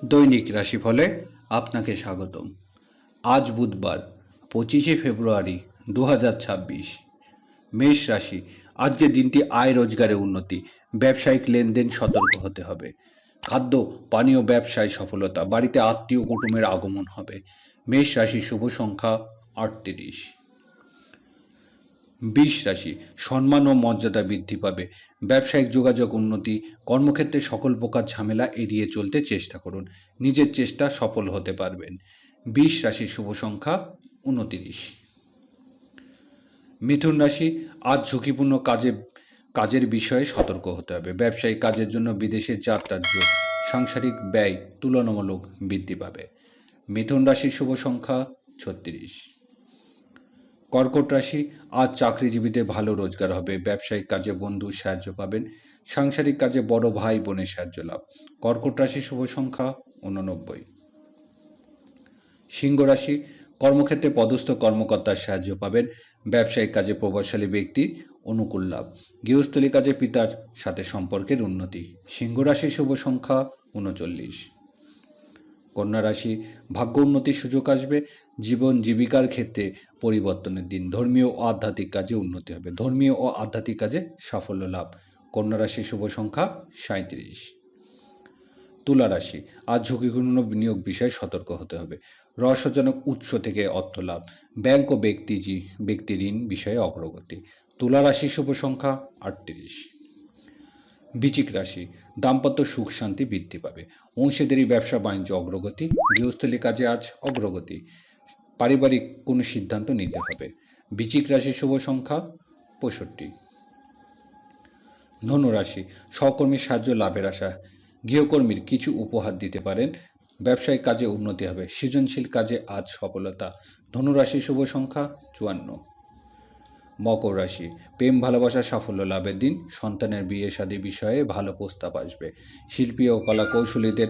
দৈনিক রাশিফলে আপনাকে স্বাগতম। আজ বুধবার 25শে ফেব্রুয়ারি 2026। মেষ রাশি, আজকের দিনটি আয় রোজগারে উন্নতি, ব্যবসায়িক লেনদেন সতর্ক হতে হবে। খাদ্য পানীয় ব্যবসায় সফলতা, বাড়িতে আত্মীয় কুটুমের আগমন হবে। মেষ রাশি শুভ সংখ্যা 38। বৃষ রাশি, সম্মান ও মর্যাদা বৃদ্ধি পাবে, ব্যবসায়িক যোগাযোগ উন্নতি, কর্মক্ষেত্রে সকল প্রকার ঝামেলা এড়িয়ে চলতে চেষ্টা করুন, নিজের চেষ্টা সফল হতে পারবেন। বৃষ রাশির শুভ সংখ্যা 29। মিথুন রাশি, আজ ঝুঁকিপূর্ণ কাজের বিষয়ে সতর্ক হতে হবে, ব্যবসায়িক কাজের জন্য বিদেশে যাত্রার যোগ, সাংসারিক ব্যয় তুলনামূলক বৃদ্ধি পাবে। মিথুন রাশির শুভ সংখ্যা 36। কর্কট রাশি, আজ চাকরিজীবীদের ভালো রোজগার হবে, ব্যবসায়িক কাজে বন্ধুর সাহায্য পাবেন, সাংসারিক কাজে বড় ভাই বোনের সাহায্য লাভ। কর্কট রাশির শুভ সংখ্যা 89। সিংহ রাশি, কর্মক্ষেত্রে পদস্থ কর্মকর্তার সাহায্য পাবেন, ব্যবসায়িক কাজে প্রভাবশালী ব্যক্তির অনুকূল লাভ, গৃহস্থলী কাজে পিতার সাথে সম্পর্কের উন্নতি। সিংহ রাশির শুভ সংখ্যা 39। কন্যা রাশি, ভাগ্য উন্নতির সুযোগ আসবে, জীবন জীবিকার ক্ষেত্রে পরিবর্তনের দিন, ধর্মীয় ও আধ্যাত্মিক কাজে উন্নতি হবে, ধর্মীয় ও আধ্যাত্মিক কাজে সাফল্য লাভ। কন্যা রাশির শুভ সংখ্যা 37। তুলা রাশি, আজ ঝুঁকিপূর্ণ বিনিয়োগ বিষয়ে সতর্ক হতে হবে, রহস্যজনক উৎস থেকে অর্থ লাভ, ব্যাংক ও ব্যক্তি ঋণ বিষয়ে অগ্রগতি। তুলা রাশির শুভ সংখ্যা 38। বৃশ্চিক রাশি, দাম্পত্য সুখ শান্তি বৃদ্ধি পাবে, অংশীদারি ব্যবসা বাণিজ্য অগ্রগতি, গৃহস্থলী কাজে আজ অগ্রগতি, পারিবারিক কোনো সিদ্ধান্ত নিতে হবে। বৃশ্চিক রাশির শুভ সংখ্যা 65। ধনু রাশি, সহকর্মীর সাহায্য লাভের আশা, গৃহকর্মীর কিছু উপহার দিতে পারেন, ব্যবসায়িক কাজে উন্নতি হবে, সৃজনশীল কাজে আজ সফলতা। ধনু রাশির শুভ সংখ্যা 54। মকর রাশি, প্রেম ভালোবাসা সাফল্য লাভের দিন, সন্তানের বিয়ে শাদী বিষয়ে ভালো প্রস্তাব আসবে, শিল্পী ও কলা কৌশলীদের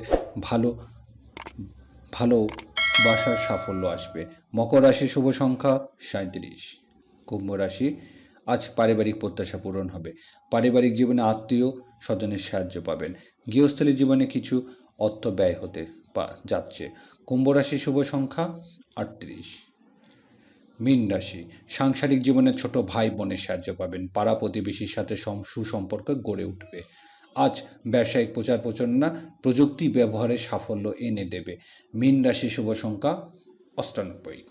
ভালোবাসার সাফল্য আসবে। মকর রাশির শুভ সংখ্যা 37। কুম্ভ রাশি, আজ পারিবারিক প্রত্যাশা পূরণ হবে, পারিবারিক জীবনে আত্মীয় স্বজনের সাহায্য পাবেন, গৃহস্থলী জীবনে কিছু অর্থ ব্যয় হতে যাচ্ছে। কুম্ভ রাশির শুভ সংখ্যা 38। মীন রাশি, সাংসারিক জীবনে ছোট ভাই বোনের সাহায্য পাবেন, পাড়া প্রতিবেশীর সাথে সুসম্পর্ক গড়ে উঠবে। আজ ব্যবসায়িক প্রচার প্রচারণা প্রযুক্তি ব্যবহারে সাফল্য এনে দেবে। মীন রাশি শুভ সংখ্যা 98।